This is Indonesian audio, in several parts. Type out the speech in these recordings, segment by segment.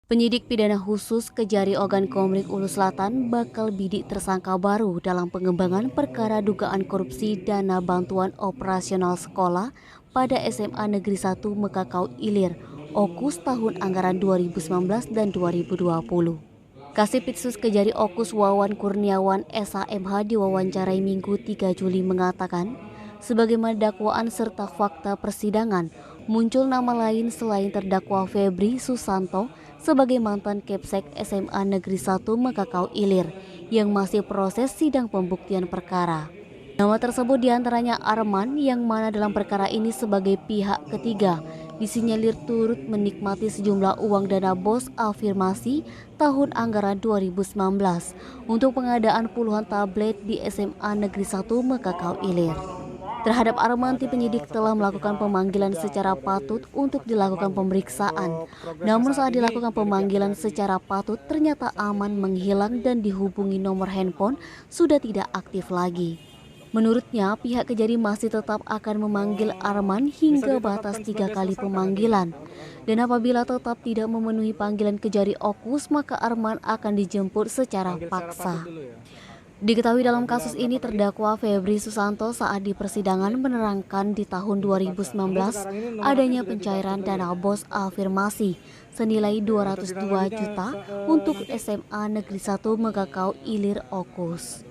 Penyidik pidana khusus Kejari Ogan Komering Ulu Selatan bakal bidik tersangka baru dalam pengembangan perkara dugaan korupsi dana bantuan operasional sekolah pada SMA Negeri 1 Mekakau Ilir, Okus tahun anggaran 2019 dan 2020. Kasipitsus Kejari Okus Wawan Kurniawan SHMH diwawancarai Minggu 3 Juli mengatakan, sebagaimana dakwaan serta fakta persidangan, muncul nama lain selain terdakwa Febri Susanto sebagai mantan Kepsek SMA Negeri 1 Mekakau Ilir yang masih proses sidang pembuktian perkara. Nama tersebut diantaranya Arman yang mana dalam perkara ini sebagai pihak ketiga disinyalir turut menikmati sejumlah uang dana bos afirmasi tahun anggaran 2019 untuk pengadaan puluhan tablet di SMA Negeri 1 Mekakau Ilir. Terhadap Arman, tim penyidik telah melakukan pemanggilan secara patut untuk dilakukan pemeriksaan. Namun saat dilakukan pemanggilan secara patut, ternyata Aman menghilang dan dihubungi nomor handphone sudah tidak aktif lagi. Menurutnya, pihak Kejari masih tetap akan memanggil Arman hingga batas 3 kali pemanggilan. Dan apabila tetap tidak memenuhi panggilan Kejari Okus, maka Arman akan dijemput secara paksa. Diketahui dalam kasus ini terdakwa Febri Susanto saat di persidangan menerangkan di tahun 2019 adanya pencairan dana bos afirmasi senilai 202 juta untuk SMA Negeri 1 Mekakau Ilir Okus.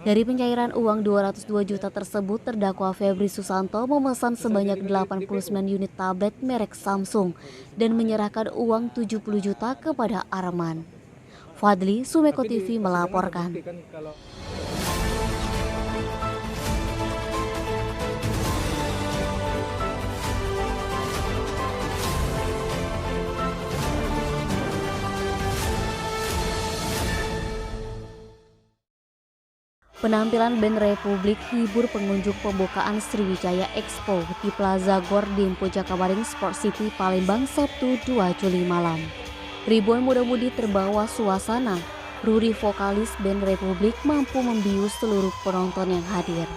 Dari pencairan uang 202 juta tersebut, terdakwa Febri Susanto memesan sebanyak 89 unit tablet merek Samsung dan menyerahkan uang 70 juta kepada Arman. Fadli, Sumeko TV melaporkan. Penampilan band Republik hibur pengunjung pembukaan Sriwijaya Expo di Plaza Gor Dempo Jakabaring Sport City Palembang Sabtu 2 Juli malam. Ribuan muda-mudi terbawa suasana. Ruri, vokalis band Republik, mampu membius seluruh penonton yang hadir.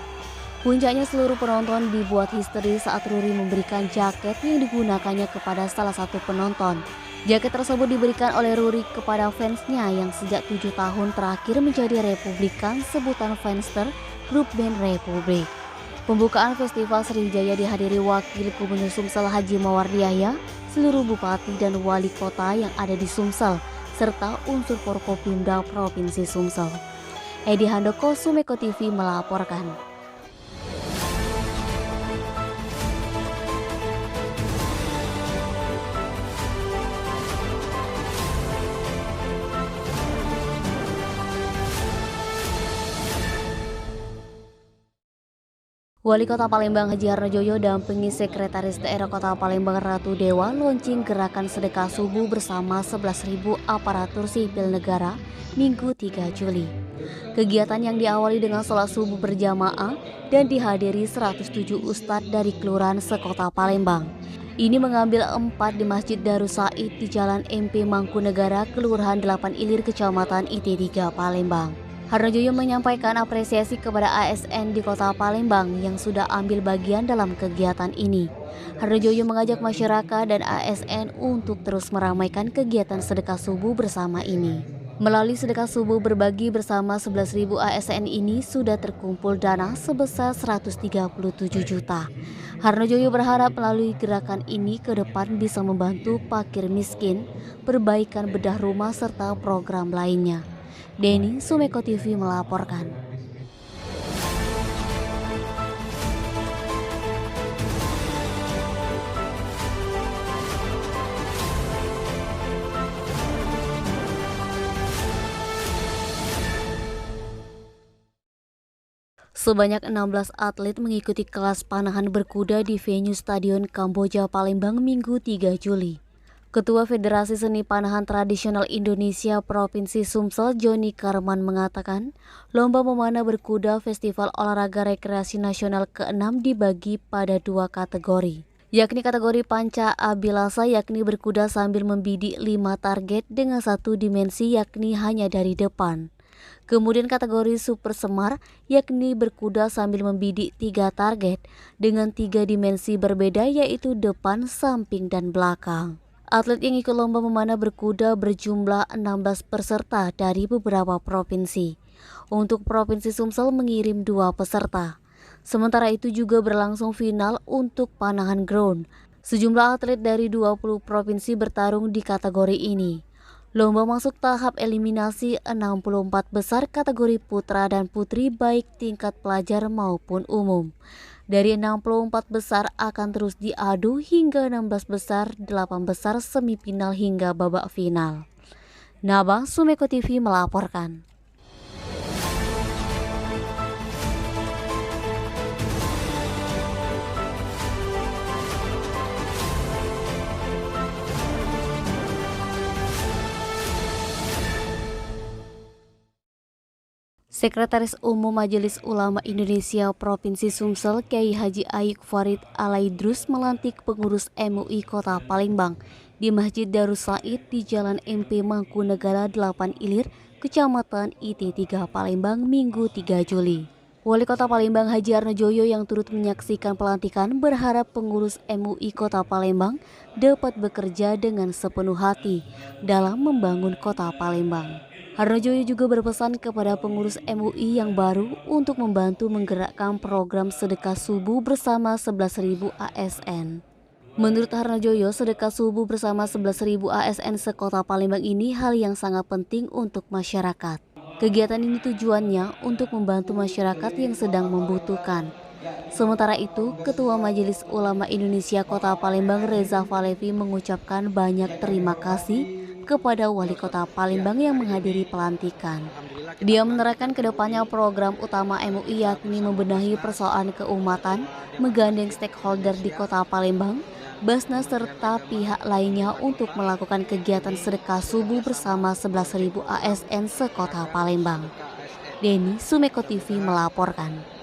Puncaknya seluruh penonton dibuat histeris saat Ruri memberikan jaket yang digunakannya kepada salah satu penonton. Jaket tersebut diberikan oleh Ruri kepada fansnya yang sejak 7 tahun terakhir menjadi Republikan, sebutan fanster grup band Republik. Pembukaan Festival Sriwijaya dihadiri Wakil Gubernur Sumsel Haji Mawardiaya, seluruh bupati dan wali kota yang ada di Sumsel, serta unsur Forkopimda Provinsi Sumsel. Edi Handoko, Sumeko TV melaporkan. Wali Kota Palembang Haji Harnojoyo dampingi Sekretaris Daerah Kota Palembang Ratu Dewa launching gerakan sedekah subuh bersama 11.000 aparatur sipil negara Minggu 3 Juli. Kegiatan yang diawali dengan sholat subuh berjamaah dan dihadiri 107 ustadz dari kelurahan sekota Palembang. Ini mengambil 4 di Masjid Darus Said di Jalan MP Mangkunegara, Kelurahan 8 Ilir, Kecamatan IT3 Palembang. Harnojoyo menyampaikan apresiasi kepada ASN di Kota Palembang yang sudah ambil bagian dalam kegiatan ini. Harnojoyo mengajak masyarakat dan ASN untuk terus meramaikan kegiatan sedekah subuh bersama ini. Melalui sedekah subuh berbagi bersama 11.000 ASN ini sudah terkumpul dana sebesar 137 juta. Harnojoyo berharap melalui gerakan ini ke depan bisa membantu fakir miskin, perbaikan bedah rumah serta program lainnya. Denny, Sumeko TV melaporkan. Sebanyak 16 atlet mengikuti kelas panahan berkuda di venue Stadion Kamboja Palembang Minggu 3 Juli. Ketua Federasi Seni Panahan Tradisional Indonesia Provinsi Sumsel, Joni Karman mengatakan, lomba memanah berkuda Festival Olahraga Rekreasi Nasional ke-6 dibagi pada 2 kategori, yakni kategori Panca Abilasa yakni berkuda sambil membidik 5 target dengan 1 dimensi yakni hanya dari depan. Kemudian kategori Super Semar yakni berkuda sambil membidik 3 target dengan 3 dimensi berbeda yaitu depan, samping, dan belakang. Atlet yang ikut lomba memanah berkuda berjumlah 16 peserta dari beberapa provinsi. Untuk Provinsi Sumsel mengirim 2 peserta. Sementara itu juga berlangsung final untuk panahan ground. Sejumlah atlet dari 20 provinsi bertarung di kategori ini. Lomba masuk tahap eliminasi 64 besar kategori putra dan putri baik tingkat pelajar maupun umum. Dari 64 besar akan terus diadu hingga 16 besar, 8 besar semifinal hingga babak final. Nabang, Sumeko TV melaporkan. Sekretaris Umum Majelis Ulama Indonesia Provinsi Sumsel Kyai Haji Ayuk Farid Alaidrus melantik pengurus MUI Kota Palembang di Masjid Darus Said di Jalan MP Mangkunegara 8 Ilir, Kecamatan IT3 Palembang, Minggu 3 Juli. Wali Kota Palembang Haji Arnojoyo yang turut menyaksikan pelantikan berharap pengurus MUI Kota Palembang dapat bekerja dengan sepenuh hati dalam membangun Kota Palembang. Arnojoyo juga berpesan kepada pengurus MUI yang baru untuk membantu menggerakkan program sedekah subuh bersama 11.000 ASN. Menurut Arnojoyo, sedekah subuh bersama 11.000 ASN sekota Palembang ini hal yang sangat penting untuk masyarakat. Kegiatan ini tujuannya untuk membantu masyarakat yang sedang membutuhkan. Sementara itu, Ketua Majelis Ulama Indonesia Kota Palembang Reza Falevi mengucapkan banyak terima kasih kepada Wali Kota Palembang yang menghadiri pelantikan. Dia menerangkan kedepannya program utama MUI yakni membenahi persoalan keumatan, menggandeng stakeholder di Kota Palembang, Basnas serta pihak lainnya untuk melakukan kegiatan sedekah subuh bersama 11.000 ASN sekota Palembang. Denny, Sumeko TV melaporkan.